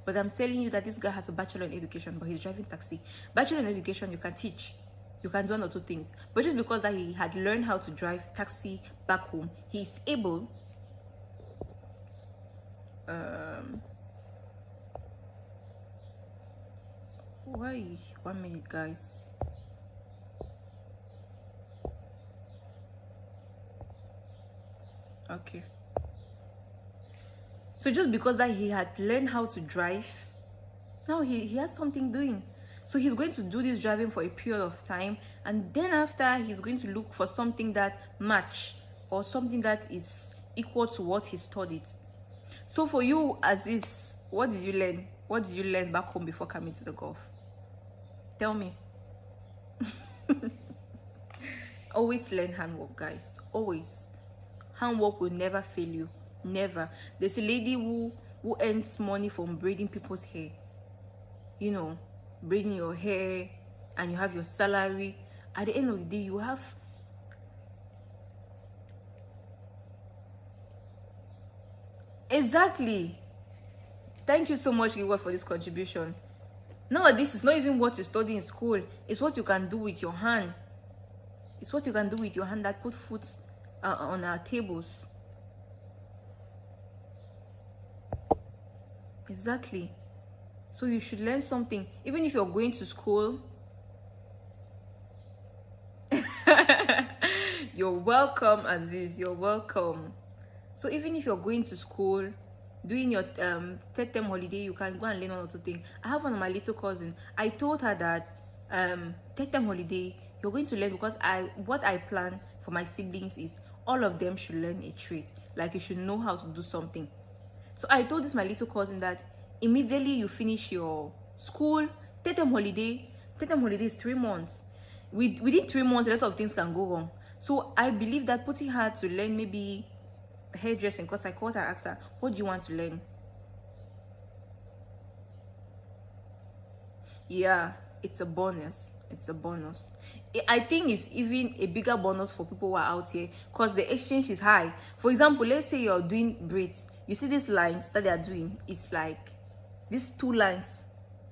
But I'm telling you that this guy has a bachelor in education, but he's driving taxi. Bachelor in education, you can teach. You can do 1 or 2 things. But just because that he had learned how to drive taxi back home, he's able Why? 1 minute, guys. Okay. So just because that he had learned how to drive, now he has something doing. So he's going to do this driving for a period of time, and then after he's going to look for something that match or something that is equal to what he studied. So for you, Aziz, what did you learn? What did you learn back home before coming to the Gulf? Tell me. Always learn handwork, guys. Always. Handwork will never fail you. Never. There's a lady who earns money from braiding people's hair. You know, braiding your hair, and you have your salary. At the end of the day, you have exactly. Thank you so much, Giwa, for this contribution. Nowadays, it's not even what you study in school. It's what you can do with your hand. It's what you can do with your hand that put food on our tables. Exactly. So you should learn something. Even if you're going to school, you're welcome, Aziz. You're welcome. So even if you're going to school, doing your third term holiday, you can go and learn one or two things. I have one of my little cousins. I told her that third term holiday, you're going to learn, because what I plan for my siblings is all of them should learn a trade. Like, you should know how to do something. So I told this my little cousin that immediately you finish your school, third term holiday is 3 months. Within 3 months, a lot of things can go wrong. So I believe that putting her to learn maybe hairdressing, because I called her, asked her, what do you want to learn? Yeah, it's a bonus. It's a bonus. I think it's even a bigger bonus for people who are out here, because the exchange is high. For example, let's say you're doing braids. You see these lines that they are doing, it's like these 2 lines.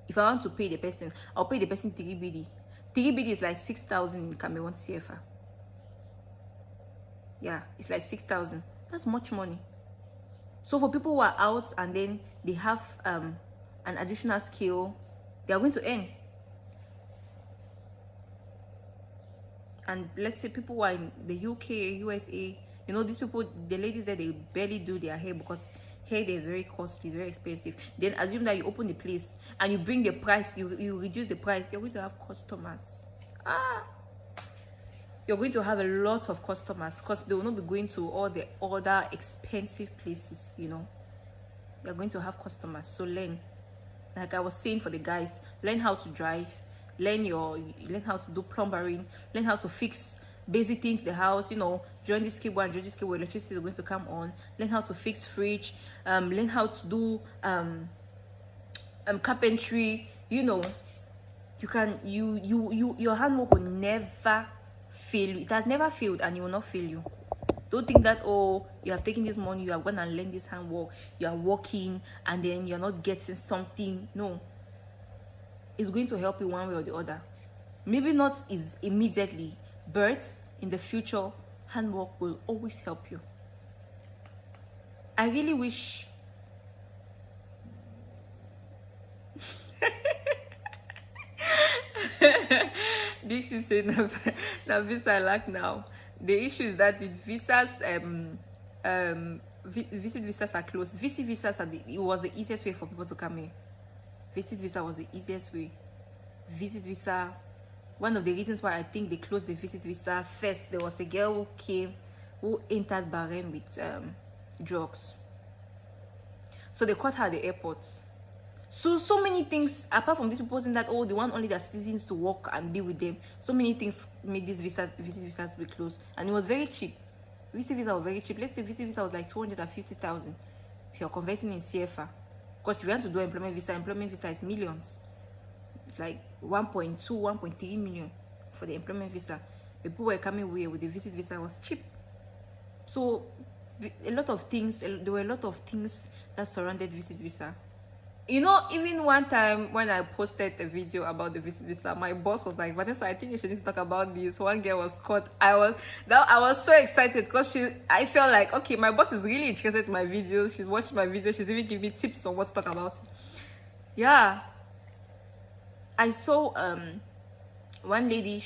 If I want to pay the person, I'll pay the person 3 BD. 3 BD is like 6,000 in Cameroon CFA. Yeah, it's like 6,000. That's much money. So for people who are out and then they have an additional skill, they are going to earn. And let's say people who are in the UK, USA, you know, these people, the ladies there, they barely do their hair, because hair there is very costly, very expensive. Then assume that you open the place and you bring the price, you reduce the price, you're going to have customers. You're going to have a lot of customers, because they will not be going to all the other expensive places, you know. You're going to have customers. So learn. Like I was saying, for the guys, learn how to drive, learn how to do plumbing, learn how to fix basic things in the house, you know, join this cable and join this cable, electricity is going to come on, learn how to fix fridge, learn how to do carpentry, you know. You can your handwork will never fail you. It has never failed, and it will not fail you. Don't think that, oh, you have taken this money, you are going to learn this handwork, you are working, and then you're not getting something. No, it's going to help you one way or the other. Maybe not is immediately, but in the future, handwork will always help you. I really wish this is a visa I like now. The issue is that with visas, visit visas are closed. Visit visas it was the easiest way for people to come here. Visit visa was the easiest way. Visit visa, one of the reasons why I think they closed the visit visa first, there was a girl who entered Bahrain with drugs. So they caught her at the airport. So many things, apart from these people saying that, oh, they want only their citizens to work and be with them. So many things made this visit visas to be closed. And it was very cheap. Visit visa was very cheap. Let's say visit visa was like 250,000 if you're converting in CFA. Because if you want to do employment visa is millions. It's like 1.2, 1.3 million for the employment visa. The people were coming away with the visit visa was cheap. So there were a lot of things that surrounded visit visa. You know, even one time when I posted a video about the visa, my boss was like, Vanessa, I think you should talk about this. One girl was caught. I was so excited because I felt like, okay, my boss is really interested in my videos. She's watching my videos. She's even giving me tips on what to talk about. Yeah. I saw one lady,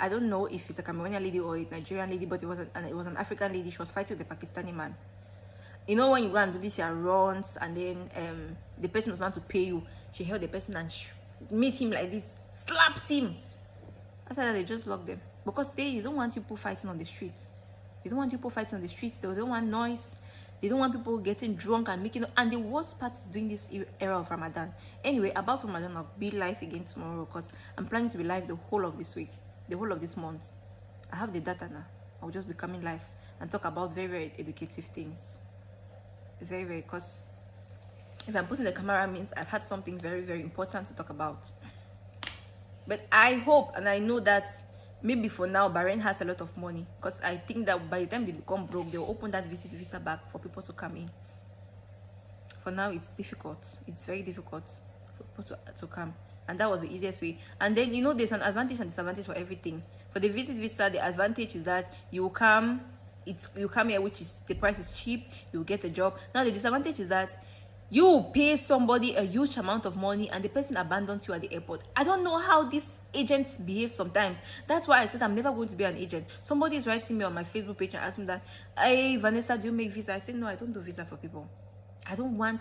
I don't know if it's a Cameroonian lady or a Nigerian lady, but it was an African lady. She was fighting with a Pakistani man. You know, when you go and do this your runs and then the person was not to pay you, she held the person and made him like this, slapped him. After that, they just locked them because they don't want people fighting on the streets. They don't want people fighting on the streets. They don't want noise. They don't want people getting drunk and making. And the worst part is doing this era of Ramadan. Anyway, about Ramadan, I'll be live again tomorrow because I'm planning to be live the whole of this week, the whole of this month. I have the data now. I'll just be coming live and talk about very, very educative things. Very, very, because if I'm putting the camera means I've had something very, very important to talk about. But I hope and I know that maybe for now Bahrain has a lot of money, because I think that by the time they become broke, they'll open that visa back for people to come in. For now it's difficult. It's very difficult for people to come, and that was the easiest way. And then, you know, there's an advantage and disadvantage for everything. For the visa, the advantage is that you come here, which is the price is cheap, you get a job. Now the disadvantage is that you pay somebody a huge amount of money and the person abandons you at the airport. I don't know how these agents behave sometimes. That's why I said I'm never going to be an agent. Somebody is writing me on my Facebook page and asking me that, hey Vanessa, do you make visa? I said no, I don't do visas for people. I don't want.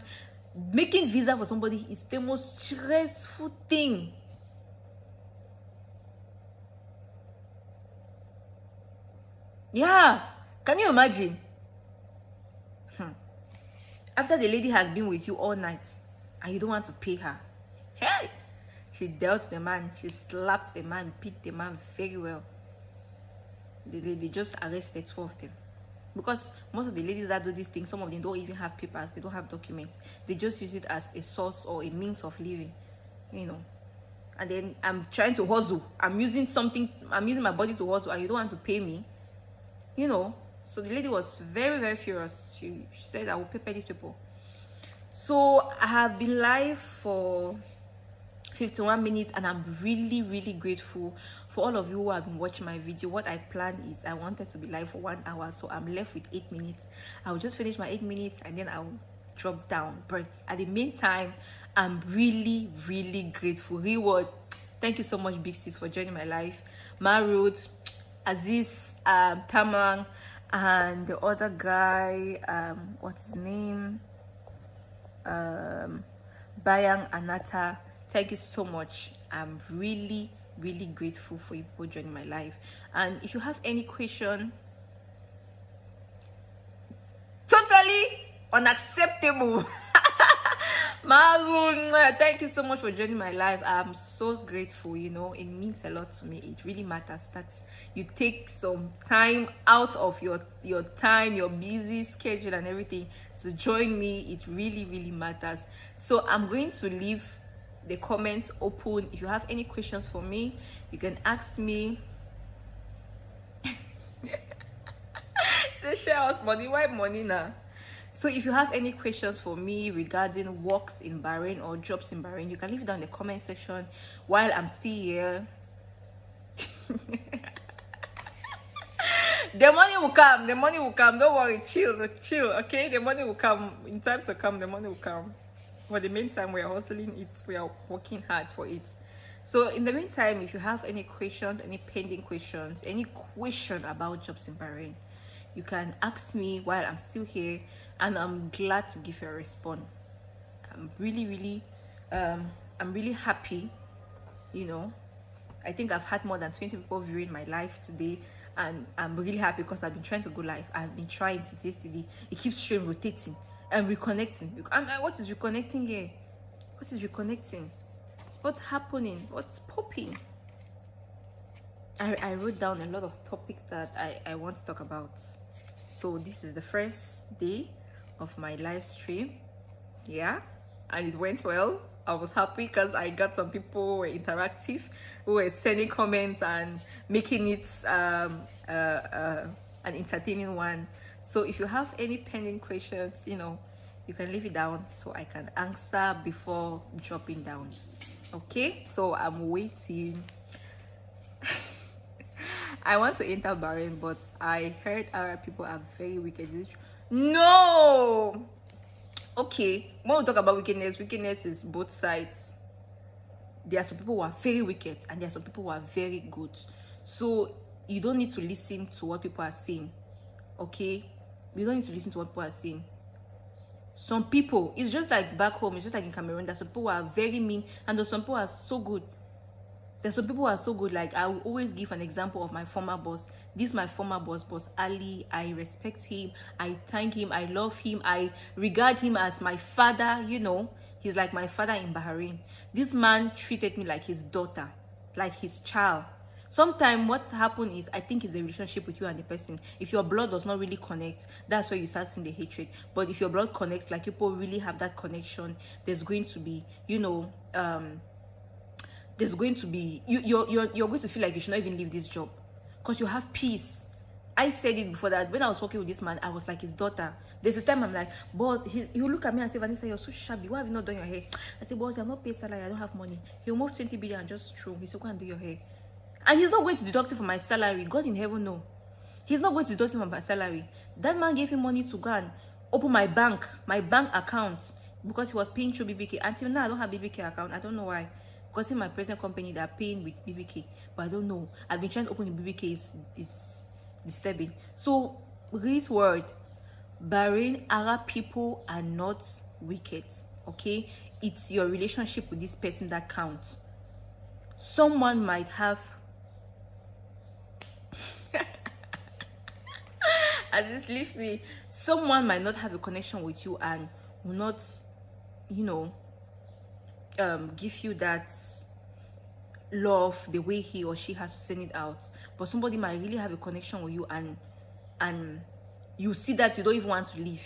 Making visa for somebody is the most stressful thing. Yeah. Can you imagine? After the lady has been with you all night and you don't want to pay her, hey, she dealt the man, she slapped the man, beat the man very well. They just arrested 2 of them, because most of the ladies that do these things, some of them don't even have papers, they don't have documents, they just use it as a source or a means of living, you know. And then I'm trying to hustle, I'm using my body to hustle, and you don't want to pay me, you know. So the lady was very, very furious. She said, I will pay these people. So I have been live for 51 minutes and I'm really, really grateful for all of you who have been watching my video. What I planned is I wanted to be live for 1 hour, so I'm left with 8 minutes. I'll just finish my 8 minutes and then I'll drop down. But at the meantime, I'm really, really grateful. Reward. Thank you so much, Big Sis, for joining my live. Marut, Aziz, Tamang, and the other guy, what's his name, Bayang Anata. Thank you so much. I'm really, really grateful for you people joining my live. And if you have any question, totally unacceptable. Maroon, thank you so much for joining my live. I'm so grateful. You know, it means a lot to me. It really matters that you take some time out of your time, your busy schedule and everything to join me. It really, really matters. So I'm going to leave the comments open. If you have any questions for me, you can ask me. Say share us money. Why money now? So if you have any questions for me regarding works in Bahrain or jobs in Bahrain, you can leave it down in the comment section while I'm still here. The money will come. The money will come. Don't worry. Chill. Okay? The money will come. In time to come, the money will come. For the meantime, we are hustling it. We are working hard for it. So in the meantime, if you have any questions, any pending questions, any question about jobs in Bahrain, you can ask me while I'm still here, and I'm glad to give you a response. I'm really happy. You know, I think I've had more than 20 people viewing my live today, and I'm really happy because I've been trying to go live. I've been trying since yesterday. It keeps showing rotating and reconnecting. What is reconnecting here? What is reconnecting? What's happening? What's popping? I wrote down a lot of topics that I want to talk about. So this is the first day of my live stream, yeah, and it went well. I was happy because I got some people who were interactive, who were sending comments and making it an entertaining one. So if you have any pending questions, you know, you can leave it down so I can answer before dropping down. Okay, so I'm waiting. I want to enter Bahrain, but I heard Arab people are very wicked. No. Okay, when we talk about wickedness is both sides. There are some people who are very wicked and there are some people who are very good. So you don't need to listen to what people are saying. Okay, you don't need to listen to what people are saying. Some people, it's just like back home, it's just like in Cameroon, there's some people who are very mean and there's some people who are so good. There's some people who are so good. Like, I will always give an example of my former boss. This is my former boss Ali. I respect him, I thank him, I love him, I regard him as my father. You know, he's like my father in Bahrain. This man treated me like his daughter, like his child. Sometimes what's happened is, I think, it's the relationship with you and the person. If your blood does not really connect, that's where you start seeing the hatred. But if your blood connects, like people really have that connection, there's going to be, you know, there's going to be, you're going to feel like you should not even leave this job because you have peace. I said it before that when I was working with this man, I was like his daughter. There's a time I'm like, boss, he'll look at me and say, Vanessa, you're so shabby. Why have you not done your hair? I said, boss, I'm not paid salary. I don't have money. He'll move 20 billion and just throw. He said, go and do your hair. And he's not going to deduct it from my salary. God in heaven, no. He's not going to deduct it from my salary. That man gave him money to go and open my bank account, because he was paying through BBK. Until now, I don't have BBK account. I don't know why. Because in my present company, they're paying with BBK. But I don't know. I've been trying to open the BBK. Is disturbing. So, this word, Bahrain Arab people are not wicked. Okay? It's your relationship with this person that counts. Someone might have... As this leave me, someone might not have a connection with you and will not, you know, give you that love the way he or she has to send it out. But somebody might really have a connection with you and you see that you don't even want to leave.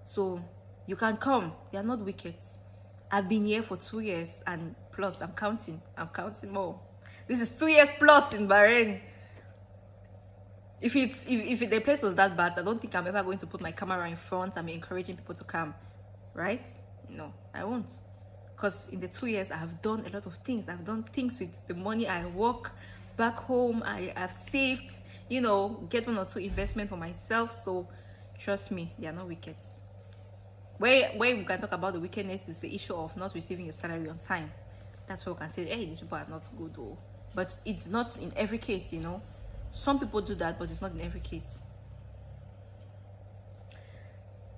So you can come. They are not wicked. I've been here for 2 years and plus I'm counting more. This is 2 years plus in Bahrain. If the place was that bad, I don't think I'm ever going to put my camera in front and be encouraging people to come, right? No, I won't. Because in the 2 years, I have done a lot of things. I've done things with the money I work back home. I have saved, you know, get 1 or 2 investment for myself. So trust me, they are not wicked. Where we can talk about the wickedness is the issue of not receiving your salary on time. That's where we can say, hey, these people are not good though. But it's not in every case, you know. Some people do that, but it's not in every case.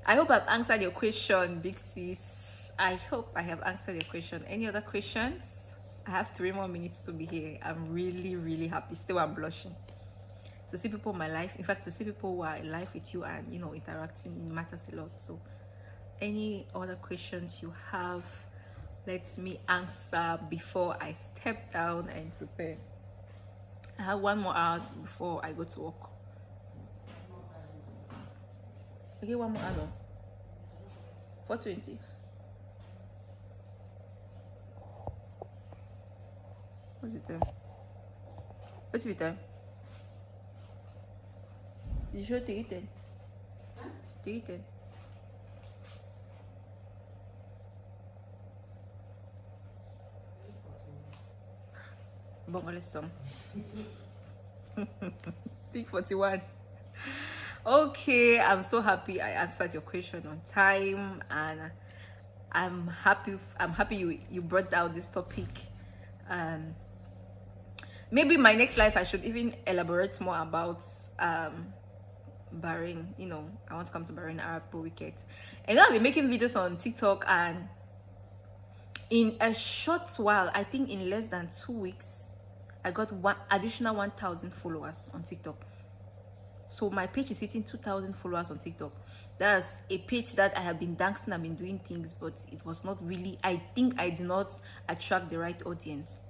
I hope I've answered your question, big sis. I hope I have answered your question. Any other questions? I have 3 more minutes to be here. I'm really, really happy. Still, I'm blushing. To see people in my life. In fact, to see people who are in life with you and, you know, interacting matters a lot. So, any other questions you have, let me answer before I step down and prepare. I have 1 more hour before I go to work. Okay, 1 more hour. 4:20. What's the time? What's the time? You sure 3:10? 3:10. Bon, let's song. Big 41. Okay, I'm so happy I answered your question on time, and I'm happy you brought out this topic. Maybe my next life I should even elaborate more about Bahrain. You know, I want to come to Bahrain Arab weekend. And I've been making videos on TikTok, and in a short while, I think in less than 2 weeks, I got additional 1,000 followers on TikTok. So my page is hitting 2,000 followers on TikTok. That's a page that I have been dancing, I've been doing things, but it was not really, I think I did not attract the right audience.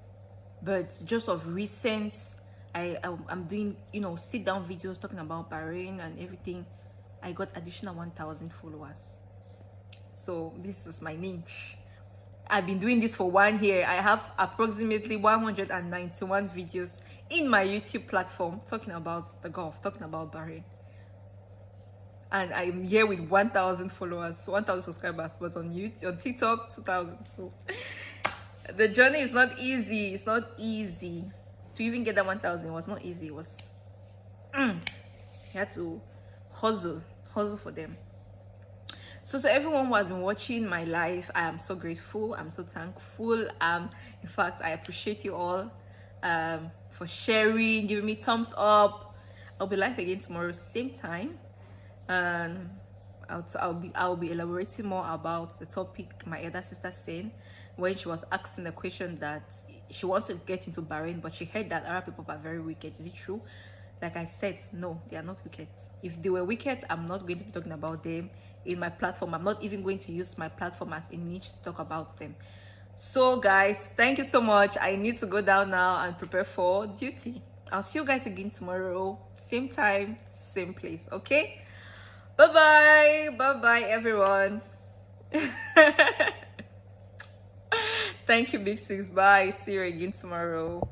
But just of recent, I'm doing, you know, sit down videos talking about Bahrain and everything. I got additional 1,000 followers. So this is my niche. I've been doing this for 1 year. I have approximately 191 videos in my YouTube platform talking about the Gulf, talking about Bahrain. and I'm here with 1,000 followers, 1,000 subscribers, but on YouTube, on TikTok, 2,000. So the journey is not easy. It's not easy to even get that 1,000. It was not easy. It was you had to hustle for them. So everyone who has been watching my life, I am so grateful. I'm so thankful. In fact, I appreciate you all for sharing, giving me thumbs up. I'll be live again tomorrow, same time. I'll be elaborating more about the topic my elder sister said when she was asking the question that she wants to get into Bahrain, but she heard that Arab people are very wicked. Is it true? Like I said, no, they are not wicked. If they were wicked, I'm not going to be talking about them in my platform. I'm not even going to use my platform as a niche to talk about them. So guys, thank you so much. I need to go down now and prepare for duty. I'll see you guys again tomorrow, same time, same place. Okay, bye bye everyone. Thank you, big sis. Bye, see you again tomorrow.